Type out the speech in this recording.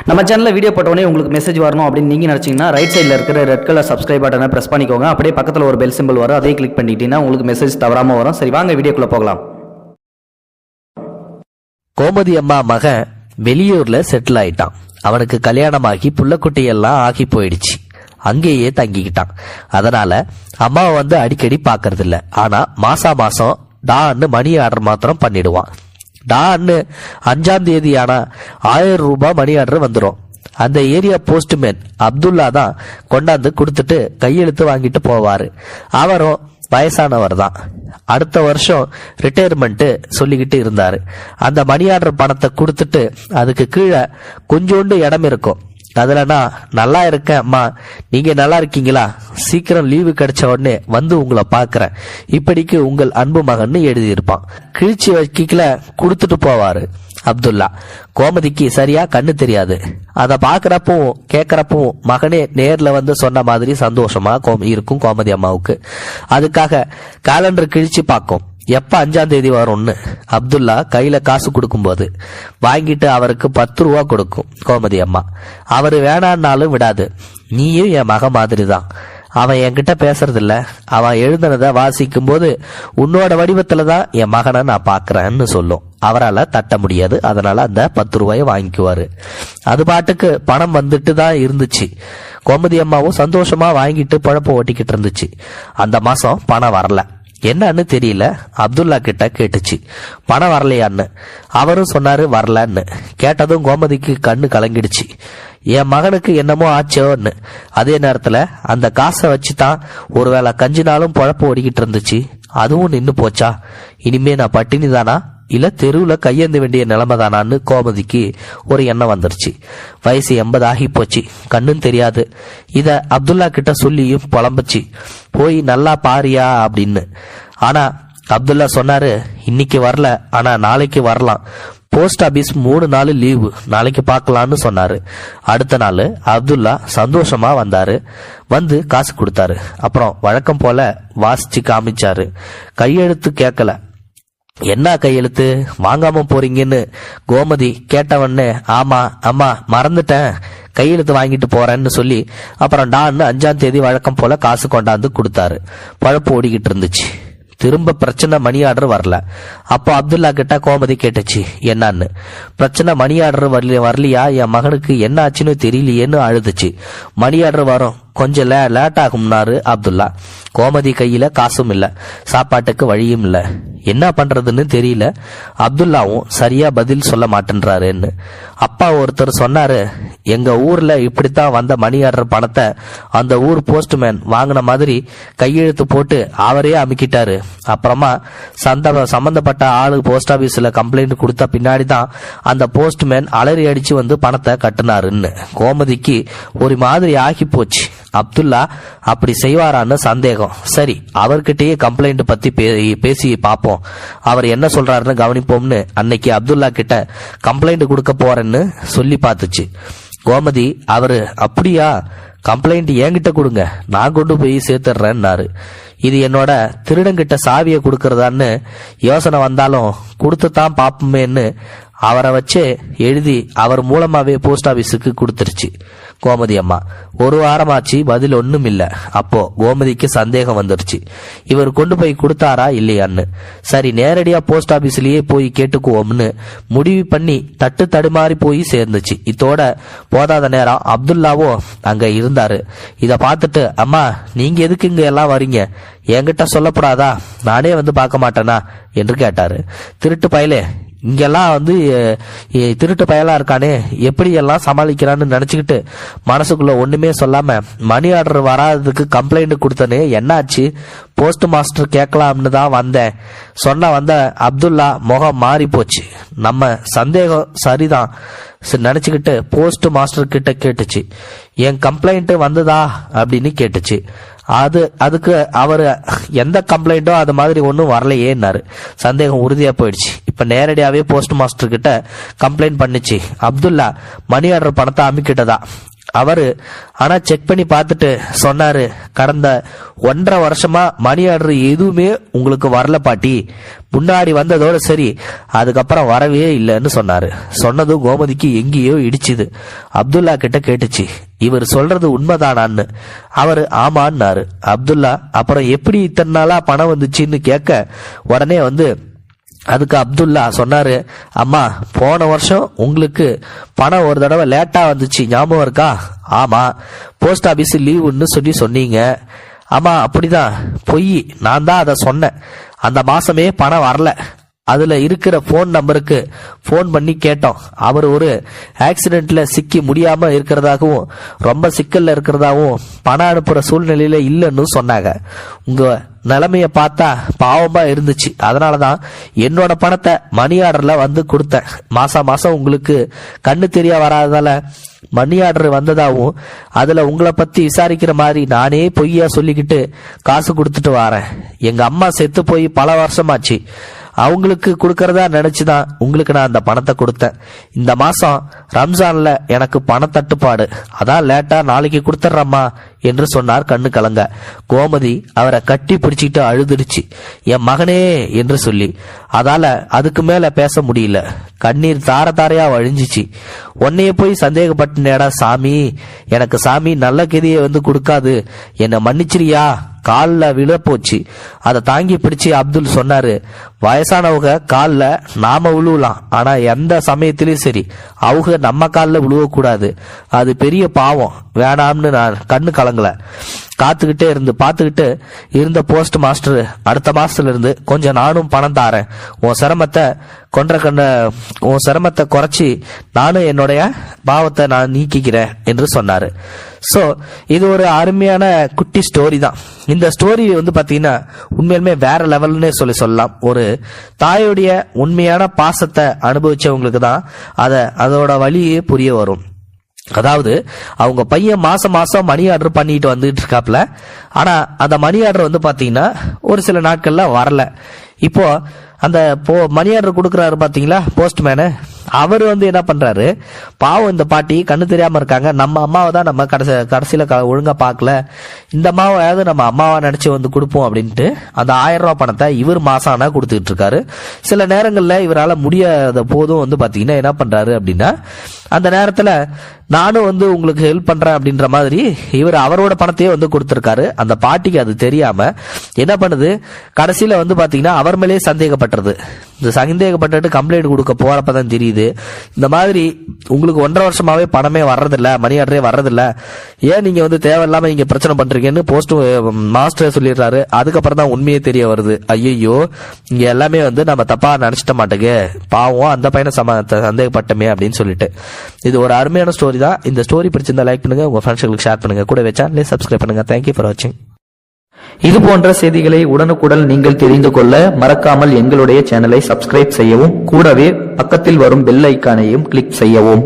நம்ம சேனலில் வீடியோ போட்டோடனே உங்களுக்கு மெசேஜ் வரணும் அப்படின்னு நீங்கள் நினச்சிங்கன்னா ரைட் சைடில் இருக்கிற ரெட் கலர் சப்ஸ்கிரைப் பட்டனை ப்ரெஸ் பண்ணிக்கோங்க. அப்படியே பக்கத்தில் ஒரு பெல் சிம்பிள் வரும், அதையும் கிளிக் பண்ணிட்டீங்கன்னா உங்களுக்கு மெசேஜ் தவறாமல் வரும். சரி, வாங்க வீடியோக்குள்ளே போகலாம். கோமதி அம்மா மகன் வெளியூர்ல செட்டில் ஆயிட்டான். அவனுக்கு கல்யாணமாகி புள்ளக்குட்டி எல்லாம் ஆகி போயிடுச்சு. அங்கேயே தங்கிக்கிட்டான். அதனால அம்மாவை அடிக்கடி பாக்குறது இல்ல. ஆனா மாசம் டான்னு மணி ஆர்டர் மாத்திரம் பண்ணிடுவான். டான்னு 5ஆம் தேதி ஆனா 1000 ரூபாய் மணி ஆர்டர் வந்துடும். அந்த ஏரியா போஸ்ட்மேன் அப்துல்லா தான் கொண்டாந்து கொடுத்துட்டு கையெழுத்து வாங்கிட்டு போவாரு. அவரும் வயசானவர் தான். அடுத்த வருஷம் ரிட்டையர்மெண்ட் சொல்லிக்கிட்டு இருந்தாரு. அந்த மணி ஆர்டர் பணத்தை கொடுத்துட்டு அதுக்கு கீழே கொஞ்சோண்டு இடம் இருக்கும். அதுல நான் நல்லா இருக்கேன் அம்மா, நீங்க நல்லா இருக்கீங்களா, சீக்கிரம் லீவு கிடைச்ச உடனே உங்களை பாக்குறேன், இப்படிக்கு உங்கள் அன்பு மகன் எழுதியிருப்பான். கிழிச்சி வைக்கல கொடுத்துட்டு போவாரு அப்துல்லா. கோமதிக்கு சரியா கண்ணு தெரியாது. அத பாக்குறப்பவும் கேக்குறப்பவும் மகனே நேர்ல சொன்ன மாதிரி சந்தோஷமா இருக்கும் கோமதி அம்மாவுக்கு. அதுக்காக கேலண்டர் கிழிச்சு பார்க்கும், எப்ப 5ஆம் தேதி வரும்னு. அப்துல்லா கையில காசு கொடுக்கும் போது வாங்கிட்டு அவருக்கு 10 ரூபா கொடுக்கும் கோமதி அம்மா. அவரு வேணான்னாலும் விடாது. நீயும் என் மக மாதிரி தான், அவன் என்கிட்ட பேசுறது இல்ல, அவன் எழுதுனத வாசிக்கும் போது உன்னோட வடிவத்துலதான் என் மகனை நான் பாக்குறேன்னு சொல்லும். அவரால் தட்ட முடியாது. அதனால அந்த 10 ரூபாயை வாங்கிக்குவாரு. அது பாட்டுக்கு பணம் வந்துட்டு தான் இருந்துச்சு. கோமதி அம்மாவும் சந்தோஷமா வாங்கிட்டு பழப்ப ஓட்டிக்கிட்டு இருந்துச்சு. அந்த மாசம் பணம் வரல. என்னன்னு தெரியல. அப்துல்லா கிட்ட கேட்டுச்சு, பணம் வரலையான்னு. அவரும் சொன்னாரு வரலன்னு. கேட்டதும் கோமதிக்கு கண்ணு கலங்கிடுச்சு. என் மகனுக்கு என்னமோ ஆச்சோன்னு. அதே நேரத்துல அந்த காசை வச்சுதான் ஒருவேளை கஞ்சி நாளும் பொழப்பு ஓடிக்கிட்டு இருந்துச்சு. அதுவும் நின்னு போச்சா? இனிமே நான் பட்டினி தானா, இல்ல தெருவுல கையேந்த வேண்டிய நிலைமை தானான்னு கோமதிக்கு ஒரு எண்ணம் வந்துருச்சு. வயசு 80 ஆகி போச்சு, கண்ணும் தெரியாது. இத அப்துல்லா கிட்ட சொல்லியும் புலம்புச்சு, போய் நல்லா பாரியா அப்படின்னு. ஆனா அப்துல்லா சொன்னாரு, இன்னைக்கு வரல, ஆனா நாளைக்கு வரலாம். போஸ்ட் ஆபீஸ் 3 நாள் லீவு, நாளைக்கு பார்க்கலான்னு சொன்னாரு. அடுத்த நாள் அப்துல்லா சந்தோஷமா வந்தாரு. காசு கொடுத்தாரு. அப்புறம் வழக்கம் போல வாசிச்சு காமிச்சாரு. கையெழுத்து கேட்கல. என்ன கையெழுத்து வாங்காம போறீங்கன்னு கோமதி கேட்டவன்னு, ஆமா அம்மா மறந்துட்டேன், கையெழுத்து வாங்கிட்டு போறேன்னு சொல்லி அப்புறம் டான்னு 5ஆம் தேதி வழக்கம் போல காசு கொண்டாந்து கொடுத்தாரு. பழப்பு ஓடிக்கிட்டு இருந்துச்சு. திரும்ப பிரச்சனை, மணி ஆர்டர் வரல. அப்போ அப்துல்லா கிட்ட கோமதி கேட்டுச்சு, என்னன்னு. பிரச்சனை மணி ஆர்டர் வரலையா, என் மகனுக்கு என்ன ஆச்சுன்னு தெரியலையேன்னு அழுதுச்சு. மணி ஆர்டர் வரும், கொஞ்சம் லேட் ஆகும்னாரு அப்துல்லா. கோமதி கையில காசும் இல்ல, சாப்பாட்டுக்கு வழியும் இல்ல, என்ன பண்றதுன்னு தெரியல. அப்துல்லாவும் சரியா பதில் சொல்ல மாட்டேன்றாருன்னு. அப்பா ஒருத்தர் சொன்னாரு, எங்க ஊர்ல இப்படித்தான் வந்த மணி ஆர்டர் பணத்தை அந்த ஊர் போஸ்ட்மேன் வாங்கின மாதிரி கையெழுத்து போட்டு அவரே அமுக்கிட்டாரு. அப்புறமா சம்பந்தப்பட்ட ஆளு போஸ்ட் ஆபீஸ்ல கம்ப்ளைண்ட் கொடுத்த பின்னாடிதான் அந்த போஸ்ட்மேன் அலறி அடிச்சு பணத்தை கட்டினாருன்னு. கோமதிக்கு ஒரு மாதிரி ஆகி போச்சு. அப்துல்லா அப்படி செய்வாரான்னு சந்தேகம். சரி, அவர்கிட்டயே கம்ப்ளைண்ட் பத்தி பேசி பார்ப்போம், அவர் என்ன சொல்றாருன்னு கவனிப்போம்னு அன்னைக்கு அப்துல்லா கிட்ட கம்ப்ளைண்ட் கொடுக்க போறேன்னு சொல்லி பார்த்துச்சு. கோமதி அவரு அப்படியா, கம்ப்ளைண்ட் என்கிட்ட கொடுங்க, நான் கொண்டு போய் சேர்த்துடுறேன்னாரு. இது என்னோட திருடங்கிட்ட சாவியை கொடுக்கறதான்னு யோசனை வந்தாலும் கொடுத்துதான் பாப்போமேன்னு அவரை வச்சு எழுதி அவர் மூலமாவே போஸ்ட் ஆபீஸுக்கு கொடுத்துருச்சு கோமதி அம்மா. ஒரு வாரமாச்சு, பதில் ஒண்ணும் இல்ல. அப்போ கோமதிக்கு சந்தேகம் வந்துருச்சு, இவர் கொண்டு போய் கொடுத்தாரா இல்லையான்னு. சரி, நேரடியா போஸ்ட் ஆபீஸ்லயே போய் கேட்டுக்குவோம்னு முடிவு பண்ணி தட்டு தடுமாறி போய் சேர்ந்துச்சு. இதோட போதாத நேரம் அப்துல்லாவோ அங்க இருந்தாரு. இத பார்த்துட்டு, அம்மா நீங்க எதுக்கு இங்க எல்லாம் வரீங்க, என்கிட்ட சொல்லப்படாதா, நானே பார்க்க மாட்டேனா என்று கேட்டாரு. திருட்டு பயலே, இங்கெல்லாம் திருட்டு பயலா இருக்கானே, எப்படி எல்லாம் சமாளிக்கிறான்னு நினைச்சுக்கிட்டு மனசுக்குள்ள ஒண்ணுமே சொல்லாம மணி ஆர்டர் வராததுக்கு கம்ப்ளைண்ட் கொடுத்தனே, என்னாச்சு, போஸ்ட் மாஸ்டர் கேட்கலாம்னு தான் வந்தேன் வந்த அப்துல்லா முகம் மாறி போச்சு. நம்ம சந்தேகம் சரிதான் நினைச்சுக்கிட்டு போஸ்ட் மாஸ்டர் கிட்ட கேட்டுச்சு, என் கம்ப்ளைண்ட் வந்ததா அப்படின்னு கேட்டுச்சு. அதுக்கு அவரு எந்த கம்ப்ளைண்டோ அது மாதிரி ஒன்னும் வரலையேன்னாரு. சந்தேகம் உறுதியா போயிடுச்சு. இப்ப நேரடியாவே போஸ்ட் மாஸ்டர் கிட்ட கம்ப்ளைண்ட் பண்ணிச்சு, அப்துல்லா மணி ஆர்டர் பணத்தை அமுக்கிட்டதா. அவரு ஆனா செக் பண்ணி பார்த்துட்டு சொன்னாரு, கடந்த 1.5 வருஷமா மணி ஆர்டர் எதுவுமே உங்களுக்கு வரல பாட்டி, முன்னாடி வந்ததோட சரி, அதுக்கப்புறம் வரவே இல்லைன்னு சொன்னாரு. சொன்னதும் கோமதிக்கு எங்கேயோ இடிச்சுது. அப்துல்லா கிட்ட கேட்டுச்சு, இவர் சொல்றது உண்மைதானான்னு. அவரு ஆமான்னாரு. அப்துல்லா அப்புறம் எப்படி இத்தனை நாளா பணம் வந்துச்சுன்னு கேட்க உடனே அதுக்கு அப்துல்லா சொன்னாரு, அம்மா போன வருஷம் உங்களுக்கு பணம் ஒரு தடவை லேட்டா வந்துச்சு, ஞாபகம் இருக்கா? ஆமா, போஸ்ட் ஆபீஸ் லீவுன்னு சொன்னீங்க. ஆமா அப்படிதான், பொய், நான் தான் அதை சொன்னேன். அந்த மாசமே பணம் வரல. அதுல இருக்கிற போன் நம்பருக்கு போன் பண்ணி கேட்டோம். அவர் ஒரு ஆக்சிடென்ட்ல சிக்கி முடியாம இருக்கிறதாகவும் ரொம்ப சிக்கல்ல இருக்கிறதாகவும் பணம் அனுப்புற சூழ்நிலையில இல்லைன்னு சொன்னாங்க. உங்க நிலைமைய பார்த்தா பாவமா இருந்துச்சு. அதனாலதான் என்னோட பணத்தை மணி ஆர்டர்ல கொடுத்தேன். மாசம் உங்களுக்கு கண்ணு தெரிய வராததால மணி ஆர்டர் வந்ததாகவும் அதுல உங்களை பத்தி விசாரிக்கிற மாதிரி நானே பொய்யா சொல்லிக்கிட்டு காசு கொடுத்துட்டு வரேன். எங்க அம்மா செத்து போய் பல வருஷமாச்சு. அவங்களுக்கு கொடுக்கறதா நினைச்சுதான் உங்களுக்கு நான் அந்த பணத்தை கொடுத்தேன். இந்த மாசம் ரம்ஜான்ல எனக்கு பண தட்டுப்பாடு, அதான் லேட்டா நாளைக்கு கொடுத்துட்றம்மா என்று சொன்னார் கண்ணு கலங்க. கோமதி அவரை கட்டி பிடிச்சிட்டு அழுதுடுச்சு, என் மகனே என்று சொல்லி. அதால அதுக்கு மேல பேச முடியல. கண்ணீர் தார தாரையா வழிஞ்சிச்சு. உன்னைய போய் சந்தேகப்பட்டேடா சாமி, எனக்கு சாமி நல்ல கதியை கொடுக்காது, என்னை மன்னிச்சிரியா. காலில் விழ போச்சு. அதை தாங்கி பிடிச்சி அப்துல் சொன்னாரு, வயசானவங்க காலில் நாம விழுவலாம், ஆனா எந்த சமயத்திலயும் சரி அவங்க நம்ம காலில் விழுவக்கூடாது, அது பெரிய பாவம், வேணாம்னு நான் கண்ணு கலங்கல. பார்த்துக்கிட்டு இருந்த போஸ்ட் மாஸ்டர் அடுத்த மாசத்துல இருந்து கொஞ்சம் நானும் பணம் தாரேன், உன் சிரமத்தை குறைச்சி நானும் என்னுடைய பாவத்தை நான் நீக்கிக்கிறேன் என்று சொன்னாரு. சோ இது ஒரு அருமையான குட்டி ஸ்டோரி தான். இந்த ஸ்டோரி பாத்தீங்கன்னா உண்மையிலுமே வேற லெவல்னே சொல்லலாம். ஒரு தாயுடைய உண்மையான பாசத்தை அனுபவிச்சவங்களுக்கு தான் அதோட வழியே புரிய வரும். அதாவது அவங்க பையன் மாசம் மணி ஆர்டர் பண்ணிட்டு வந்துட்டு இருக்காப்ல. ஆனா அந்த மணி ஆர்டர் பாத்தீங்கன்னா ஒரு சில நாட்கள்ல வரல. இப்போ அந்த மணி ஆர்டர் கொடுக்கறாரு பாத்தீங்களா போஸ்ட்மேனு, அவர் என்ன பண்றாரு, பாவம் இந்த பாட்டி கண்ணு தெரியாம இருக்காங்க, நம்ம அம்மாவை தான் நம்ம கடைசியில ஒழுங்கா பார்க்கல, இந்த அம்மாவையாவது நம்ம அம்மாவா நினைச்சு கொடுப்போம் அப்படின்ட்டு அந்த 1000 ரூபாய் பணத்தை இவர் மாசம் ஆனா கொடுத்துட்டு இருக்காரு. சில நேரங்கள்ல இவரால முடியாத போதும் பாத்தீங்கன்னா என்ன பண்றாரு அப்படின்னா, அந்த நேரத்துல நானும் உங்களுக்கு ஹெல்ப் பண்றேன் அப்படின்ற மாதிரி இவர் அவரோட பணத்தையே கொடுத்திருக்காரு. அந்த பாட்டிக்கு அது தெரியாம என்ன பண்ணுது, கடைசியில பாத்தீங்கன்னா அவர் மேலேயே சந்தேகப்பட்டுறது. இந்த சந்தேகப்பட்டு கம்ப்ளைண்ட் கொடுக்க போறப்பதான் தெரியுது, இந்த மாதிரி உங்களுக்கு 1.5 வருஷமாவே பணமே வர்றதில்ல, மணி ஆர்டரே வர்றதில்ல, ஏன் நீங்க தேவையில்லாம நீங்க பிரச்சனை பண்றீங்கன்னு போஸ்ட் மாஸ்டர் சொல்லிடுறாரு. அதுக்கப்புறம் தான் உண்மையே தெரிய வருது, ஐயோ இங்க எல்லாமே நம்ம தப்பா நினைச்சிட்ட மாட்டேங்க, பாவம் அந்த பையனை சந்தேகப்பட்டமே அப்படின்னு சொல்லிட்டு. இது ஒரு அருமையான ஸ்டோரி தான். இந்த ஸ்டோரி பிடிச்சிருந்தா லைக் பண்ணுங்க, உங்க ஃப்ரெண்ட்ஸ்களுக்கு ஷேர் பண்ணுங்க, கூட சேனலை சப்ஸ்கிரைப் பண்ணுங்க. தேங்க்யூ ஃபார் வாட்சிங். இது போன்ற செய்திகளை உடனுக்குடன் நீங்கள் தெரிந்து கொள்ள மறக்காமல் எங்களுடைய சேனலை சப்ஸ்கிரைப் செய்யவும், கூடவே பக்கத்தில் வரும் பெல் ஐக்கானையும் கிளிக் செய்யவும்.